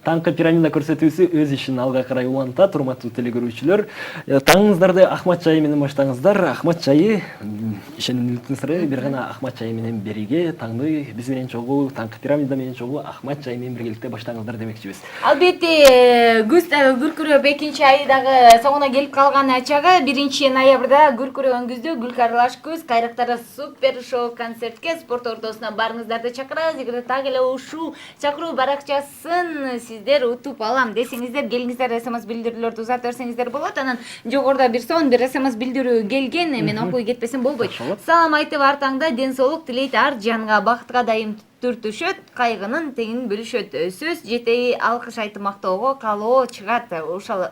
Таңкы пирамида көрсөтүүсү өз ишин алга карай улантат, урматтуу телекөрүүчүлөр. Таңыңыздарды Ахмат чайы менен баштаңыздар. Ахмат чайы ишенимдүүлүктүн сыры бир гана Ахмат чайы менен бериге таңды биз менен чогуу, таңкы пирамида менен чогуу Ахмат чайы менен биргеликте баштаңыздар демекчибиз. Албетте, күз күркүрөп 2 айдагы соңуна келип калган ачагы 1 ноябрда күркүрөгөн күздө гүл карылаш күз кайрактары супер шоу концертке спорт ортосуна барыңыздарды чакырабыз. Эгерде так эле ушул чакыруу баракчасын сиздер утуп алам десеңиздер, келиңиздер, СМС билдирүүлөрдү узата берсеңиздер болот. Анан жогоруда бир СМС билдирүү келген, мен окуй кетпесем болбойт. Салам айтып артаңда ден соолук тилейт, ар жанга бакытка дайым түртүшөт, кайгынын теңин бөлүшөт. Сөз жетеи алкыш айтып мактоого, каалоо чыгат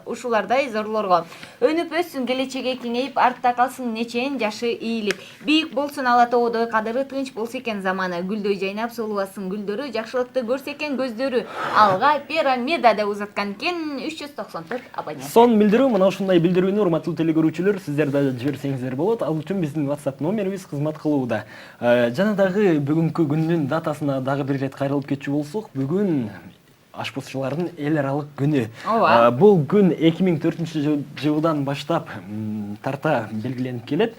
ушулардай зорлорго. Өнүп өссүн, келечеги кеңейип, артта калсын нечен жашы ийгилик. Бийик болсун ала тоодой кадыры, тынч болсо экен заманы. Гүлдөй жайнап сулубасын гүлдөрү, жакшылыкты көрсө экен көздөрү. Алга пирамида деп узаткан экен 394 абонент. Сон билдирүү, мына ушундай билдирүүнү урматтуу телекөрүүчүлөр сиздер да жиберсеңиздер болот. Ал үчүн биздин WhatsApp номерибиз кызмат кылууда. Жана дагы бүгүнкү күндүн датасына дагы бир ирет кайрылып кетчү болсок, бүгүн ашпозчулардын эл аралык күнү. Бул күн 2004-жылдан баштап тарта белгиленип келет.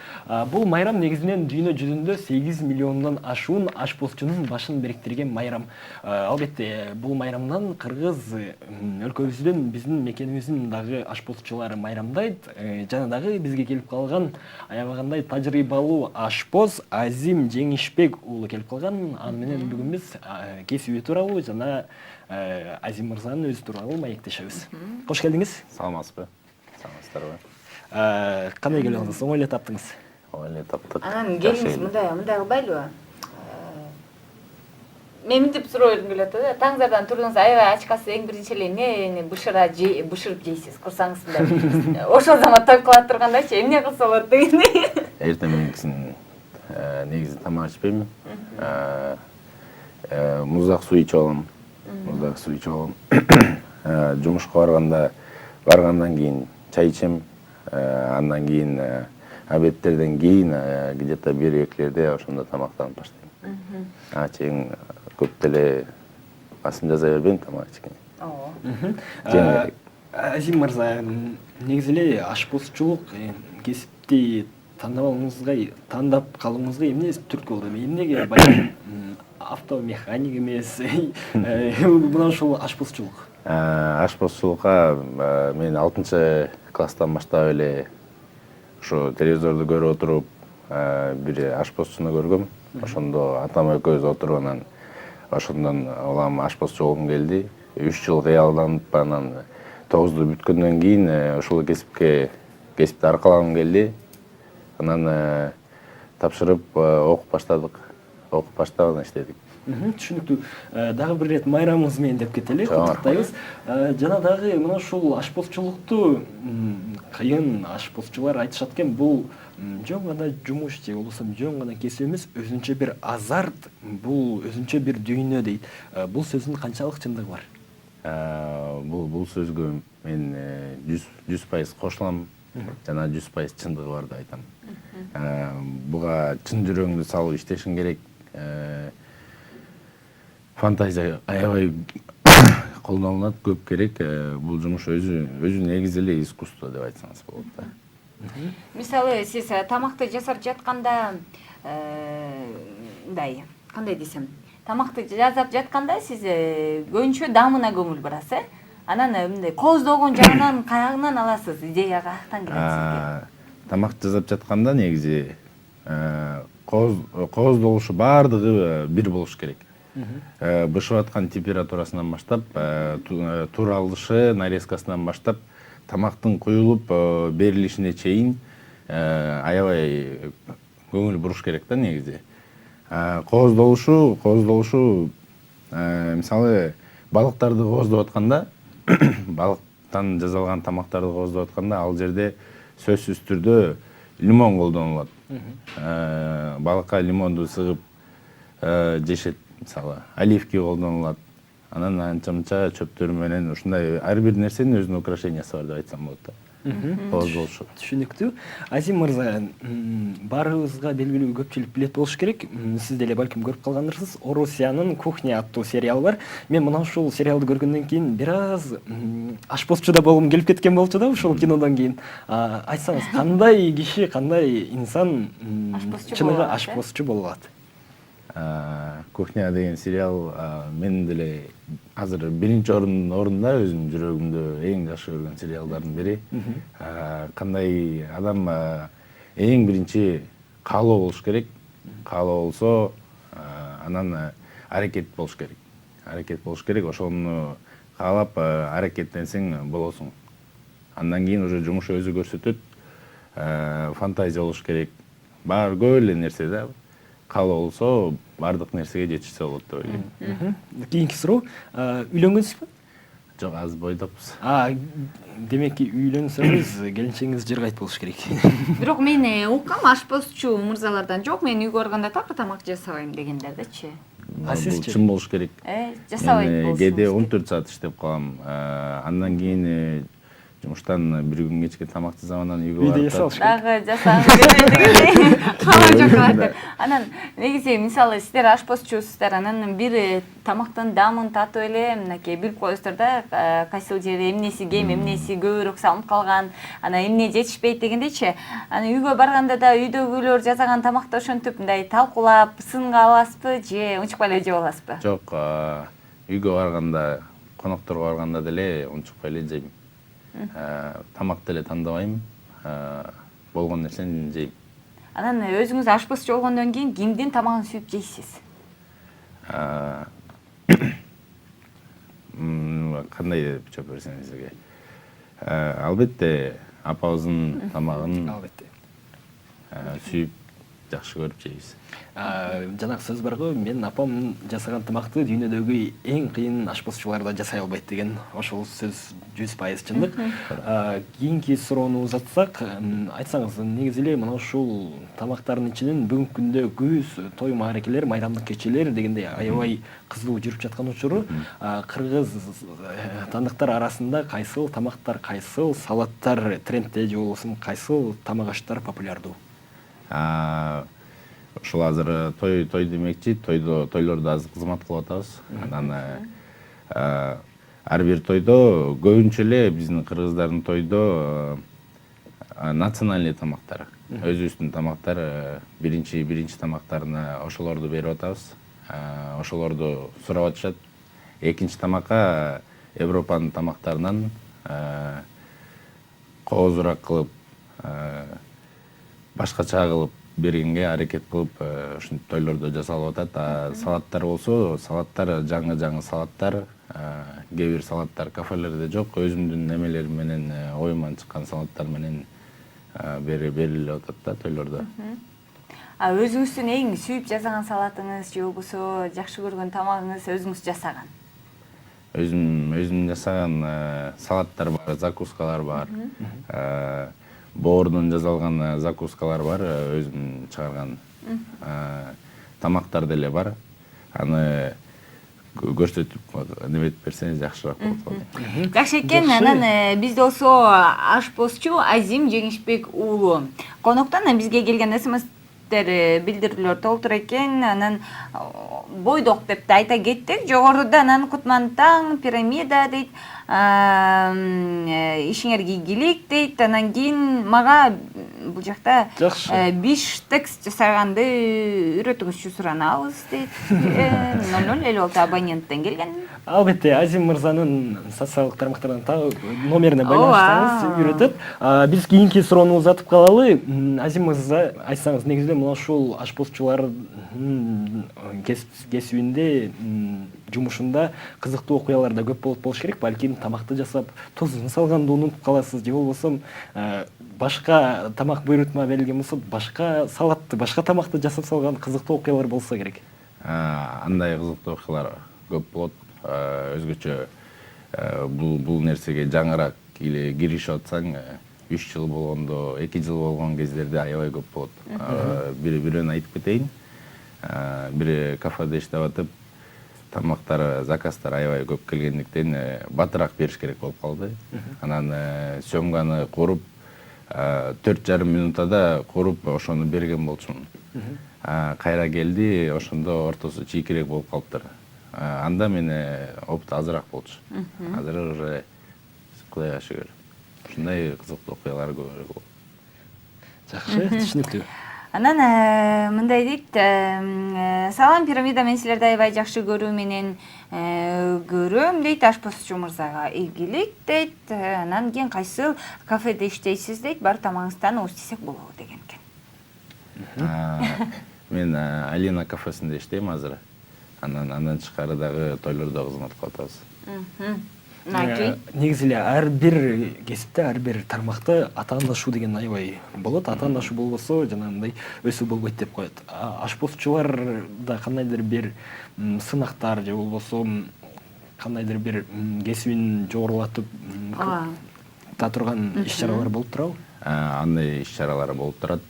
Бул майрам негизинен дүйнө жүзүндө 8 миллиондон ашуун ашпозчунун башын бириктирген майрам. Албетте, бул майрамдан кыргыз өлкөбүздүн, биздин мекенибиздин дагы ашпозчулары майрамдайт. Жана дагы бизге келип калган аябагандай тажрыйбалуу ашпоз Азим Жеңишбек уулу келип калган. Аны менен бүгүн биз кесиби тууралуу жана Азим мырзанын өзү тууралуу маектешебиз. Кош келдиңиз. Саламатсызбы? Саламатсыздарбы? Кандай келиңиз? Оңой эле таптыңыз? Оңой эле таптык. Анан келиңиз мындай кылбайлыбы? Мен мынтип суроо бергим келип атат. Таңдардан турдуңуз, аябай ачкасы эң биринчи эле эмне бышырып жейсиз, курсаңыз мындай. Ошол замат той кылып тургандачы, эмне кылса болот дегендей. Эртең мененкисин негизи тамак ичпейм. Муздак суу ичип алам. Жумушка баргандан кийин чай ичем. Андан кийин обедтерден кийин где-то 1-2 ошондо тамактанып баштайм. Чейин көп деле басым жаза бербейм тамак ичкенге. Азим мырза, негизи эле ашпозчулук кесипти тандап калууңузга эмне түрткү болду? Эмнеге баягы автомеханик эмес, мына ушул ашпозчулук? Ашпозчулукка мен 6-класстан баштап эле ушу телевизорду көрүп отуруп, бир ашпозчуну көргөм. Ошондо атам экөөбүз отуруп анан ошондон улам ашпозчу болгум келди. 3 жыл кыялданып, анан 9-ду бүткөндөн кийин ушул кесипти аркалагым келди. Анан тапшырып окуп баштадык. Окуп баштап анан иштедик. Түшүнүктүү. Дагы бир ирет майрамыңыз менен деп кетели, куттуктайбыз. Жана дагы мына ушул ашпозчулукту кыйын ашпозчулар айтышат экен, бул жөн гана жумуш же болбосо жөн гана кесип эмес, өзүнчө бир азарт, бул өзүнчө бир дүйнө дейт. Бул сөздүн канчалык чындыгы бар? Бул сөзгө мен 100% кошулам. Жана 100% чындыгы бар деп айтам. Буга чын жүрөгүңдү салып иштешиң керек. Фантазия аябай колдонулат, көп керек. Бул жумуш өзү негизи эле искусство деп айтсаңыз болот да. Мисалы, сиз тамакты жасап жатканда мындай, кандай десем, тамакты жасап жатканда сиз көбүнчө дамына көңүл барасыз, Анан мындай кооздогон жагынан каягынан аласыз, идея каяктан келет сизге? Тамак жасап жатканда негизи кооздолушу баардыгы бир болуш керек. Бышып аткан температурасынан баштап, туралышы, нарезкасынан баштап, тамактын куюлуп берилишине чейин аябай көңүл буруш керек да негизи. Кооздолушу, мисалы, балыктарды кооздоп атканда, балыктан жасалган тамактарды кооздоп атканда, ал жерде сөзсүз түрдө лимон колдонулат. Балыкка лимонду сыгып жешет, мисалы, оливки колдонулат. Анан анча-мынча чөптөр менен ушундай ар бир нерсенин өзүнүн украшениясы бар деп айтсам болот да. ооз болушу. Түшүнүктүү. Азим мырза, баарыбызга белгилүү көпчүлүк билет болуш керек. Сиз деле балким көрүп калгандырсыз. Орусиянын "Кухня" аттуу сериалы бар. Мен мына ушул сериалды көргөндөн кийин бир аз ашпозчу да болгум келип кеткен болчу да ушул кинодон кийин. Айтсаңыз, кандай киши, кандай инсан чыныгы ашпозчу боло алат? "Кухня" деген сериал мен деле азыр биринчи орунда өзүмдүн жүрөгүмдө эң жакшы көргөн сериалдардын бири. Кандай адам эң биринчи каалоо болуш керек. Каалоо болсо, анан аракет болуш керек. Аракет болуш керек. Ошону каалап аракеттенсең болосуң. Андан кийин уже жумуш өзү көрсөтөт. Фантазия болуш керек. Бар көп эле нерсе да. Каалоо болсо, бардык нерсеге жетишсе болот деп ойлойм. Кийинки суроо, үйлөнгөнсүзбү? Жок, аз бойдопуз. Демек үйлөнсөңүз келинчегиңиз жыргайт болуш керек. Бирок мен уккам ашпозчу мырзалардан жок, мен үйгө барганда так тамак жасабайм дегендердичи. Сизчи? Бул чын болуш керек. Жасабайт Мен болсун. кээде 14 саат иштеп калам. Андан кийин жумуштан бир күн кечке тамак жасап анан үйгө Үйдө барып жасалыш керек. Дагы жасагым келбейт. Кала жок калат. Анан негизи мисалы сиздер ашпозчусуздар, анан бир тамактын дамын татып эле мынакей билип коесуздар да, кайсыл жери эмнеси кем, эмнеси көбүрөөк салынып калган, анан эмне жетишпейт дегендейчи. Анан үйгө барганда да үйдөгүлөр жасаган тамакты ошентип мындай талкуулап сынга аласызбы же унчукпай эле жеп аласызбы? Жок, үйгө барганда, конокторго барганда деле унчукпай эле жейм. Тамак деле тандабайм, болгон нерсени жейм. Анан өзүңүз ашпозчу болгондон кийин кимдин тамагын сүйүп жейсиз? Кандай деп жооп берсем сизге? Албетте апабыздын тамагын Албетте. сүйүп жакшы көрүп жейбиз. Жанагы сөз бар го, мен апам жасаган тамакты дүйнөдөгү эң кыйын ашпозчулар да жасай албайт деген. Ошол сөз 100% чындык. Кийинки суроону узатсак, айтсаңыз, негизи эле мына ушул тамактардын ичинен бүгүнкү күндө күз той мааракелер, майрамдык кечелер дегенде аябай кызуу жүрүп жаткан учуру, кыргыз тандыктар арасында кайсыл тамактар, кайсыл салаттар трендте же болбосо кайсыл тамак аштар популярдуу? Ушул азыр той демекчи, тойлордо азыр кызмат кылып атабыз. Анан ар бир тойдо көбүнчө эле биздин кыргыздардын тойдо национальный тамактар, өзүбүздүн тамактар биринчи тамактарына ошолорду берип атабыз. Ошолорду сурап атышат. Экинчи тамакка Европанын тамактарынан коозураак кылып, башкача кылып бергенге аракет кылып, ушинтип тойлордо жасалып атат. Салаттар болсо, салаттар жаңы салаттар, кээ бир салаттар кафелерде жок, өзүмдүн немелерим менен, оюман чыккан салаттар менен берилип атат да тойлордо. Өзүңүздүн эң сүйүп жасаган салатыңыз же болбосо жакшы көргөн тамагыңыз өзүңүз жасаган? Өзүм жасаган салаттар бар, закускалар бар. Боордон жасалган закускалар бар, өзүм чыгарган. Тамактар деле бар. Аны көрсөтүп неметип берсеңиз жакшыраак болот. Жакшы экен. Анан бизде болсо ашпозчу Азим Жеңишбек уулу коноктон бизге келген смстер билдирүүлөр толтур экен. Анан бойдок деп да айта кеттик. Жогоруда анан Кутман таң, пирамида дейт. Ишиңерге игилик дейт. Анан кийин мага бул жакта биштекс жасаганды үйрөтүңүзчү суранабыз дейт. 0056 абоненттен келген. Албетте, Азим мырзанын социалдык тармактардан номерине байланыштырсаңыз үйрөтөт. Биз кийинки суроону узатып калалы. Азим мырза, айтсаңыз, негизи мына ушул ашпозчулар кесибинде, жумушунда кызыктуу окуялар да көп болуш керек. Балким тамакты жасап, тузун салганды унутуп каласыз, же болбосо башка тамак буйрутма берилген болсо, башка салатты, башка тамакты жасап салган кызыктуу окуялар болсо керек. Андай кызыктуу окуялар көп болот. Өзгөчө бул нерсеге жаңыраак эле киришип атсаң, 3 жыл болгондо, 2 жыл болгон кездерде аябай көп болот. Бирөөнү айтып кетейин. Бири кафеде иштеп атып, тамактар, заказдар аябай көп келгендиктен батыраак бериш керек болуп калды. Анан съемканы куруп 4,5 минутада куруп ошону берген болчумун. Кайра келди, ошондо ортосу чийкирээк болуп калыптыр. Анда менин опыт азыраак болчу. Азыр уже Кудайга шүгүр. Ушундай кызыктуу окуялар көбүрөөк болот. Жакшы, түшүнүктүү. Анан мындай дейт, салам, пирамида, мен силерди аябай жакшы көрүү менен көрөм дейт, ашпозчу мырзага ийгилик дейт. Анан кийин кайсыл кафеде иштейсиз дейт, бар тамагыңыздан ооз тийсек болобу деген экен. Мен Алина кафесинде иштейм азыр. Андан тышкары дагы тойлордо кызмат кылып атабыз. Негизи эле ар бир кесипте, ар бир тармакта атаандашуу деген аябай болот. Атаандашуу болбосо жанагындай өсүү болбойт деп коет. Ашпозчуларда кандайдыр бир сынактар же болбосо кандайдыр бир кесибин жогорулатып та турган иш-чаралар болуп турабы? Андай иш-чаралар болуп турат.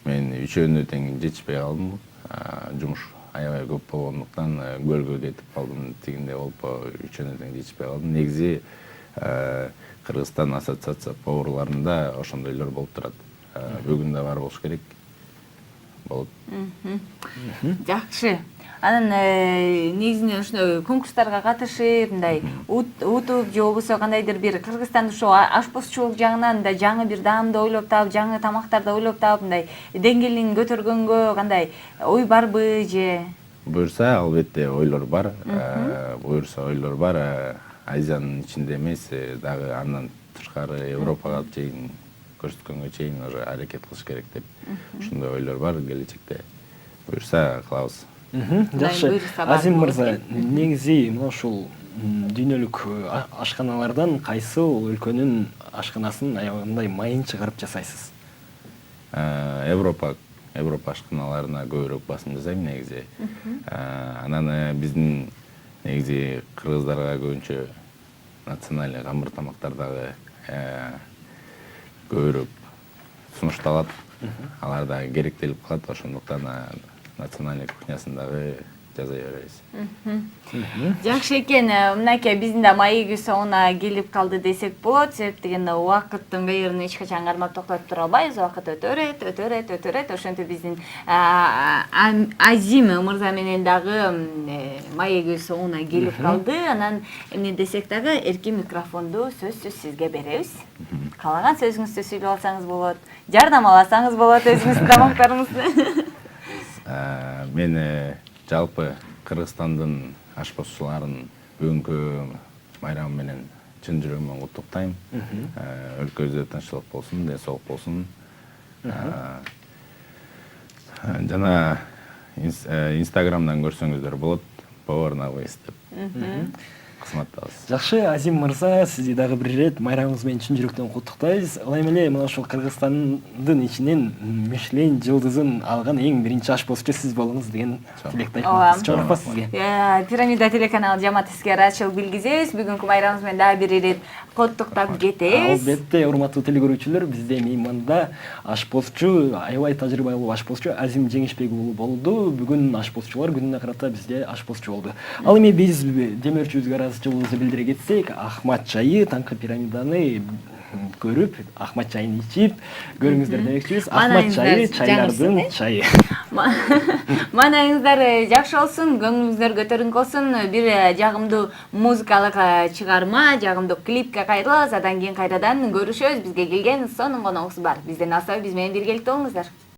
Мен үчөөнү тең жетишпей калдым. Жумуш аябай көп болгондуктан көлгө кетип калдым. Тигинде болуп үчөөнү тең жетишпей калдым. Негизи Кыргызстан ассоциация поварларында ошондойлор болуп турат. Бүгүн да бар болуш керек. Болот. Жакшы. Анан негизинен ушундай конкурстарга катышып, мындай утуп же болбосо кандайдыр бир Кыргызстанда ошо ашпозчулук жагынан да жаңы бир даамды ойлоп таап, жаңы тамактарды ойлоп таап, мындай деңгээлин көтөргөнгө кандай ой барбы же? Буюрса, албетте ойлор бар. Буюрса ойлор бар. Азиянын ичинде эмес, дагы андан тышкары Европага чейин көрсөткөнгө чейин уже аракет кылыш керек деп. Ушундай ойлор бар келечекте. Буюрса, кылабыз. Жакшы. Азим мырза, негизи мына ушул дүйнөлүк ашканалардан кайсыл өлкөнүн ашканасын аябагындай майын чыгарып жасайсыз? Европа ашканаларына көбүрөөк басым жасайм негизи. Анан биздин негизи кыргыздарга көбүнчө национальный камыр тамактар дагы көбүрөөк сунушталат. Алар дагы керектелип калат, ошондуктан национальный кухнясын дагы жаза беребиз. Жакшы экен, мынакей биздин да маегибиз соңуна келип калды десек болот. Себеп дегенде убакыттын баарын эч качан кармап токтотуп тура албайбыз. Убакыт өтө. Ошентип биздин Азим мырза менен дагы маегибиз соңуна келип калды. Анан эмне десек дагы эркин микрофонду сөзсүз сизге беребиз. Каалаган сөзүңүздү сүйлөп алсаңыз болот. Жардам алсаңыз болот өзүңүздүн тамактарыңызды. Мен жалпы Кыргызстандын ашпозчуларын бүгүнкү майрамы менен чын жүрөгүмөн куттуктайм. Өлкөбүздө тынччылык болсун, ден соолук болсун. Жана Инстаграмдан көрсөңүздөр болот, поварный вест деп. Кызматтабыз. Жакшы, Азим мырза, сизди дагы бир ирет майрамыңыз менен чын жүрөктөн куттуктайбыз. Ылайым эле мына ушул Кыргызстандын ичинен Мишлен жылдызын алган эң биринчи ашпозчу сиз болуңуз деген тилекти айтабыз. Чоң рахмат сизге. Пирамида телеканалы жамаат иске ыраазычылык билгизебиз. Бүгүнкү майрамыңыз менен дагы бир ирет куттуктап кетебиз. Албетте, урматтуу телекөрүүчүлөр, бизде мейманда ашпозчу, аябай тажрыйбалуу ашпозчу Азим Жеңишбек уулу болду. Бүгүн ашпозчулар күнүнө карата бизде ашпозчу болду. Ал эми биз демөөрчүбүзгө ыраазычылыгыбызды билдире кетсек, Ахмат чайы, таңкы пирамиданы көрүп, Ахмат чайын ичип көрүңүздөр демекчибиз. Ахмат чайы чайлардын чайы. Манайыңыздар жакшы болсун, көңүлүңүздөр көтөрүңкү болсун. Бир жагымдуу музыкалык чыгарма, жагымдуу клипке кайрылабыз. Андан кийин кайрадан көрүшөбүз. Бизге келген сонун коногубуз бар. Бизден алсаңыз биз менен биргеликте болуңуздар.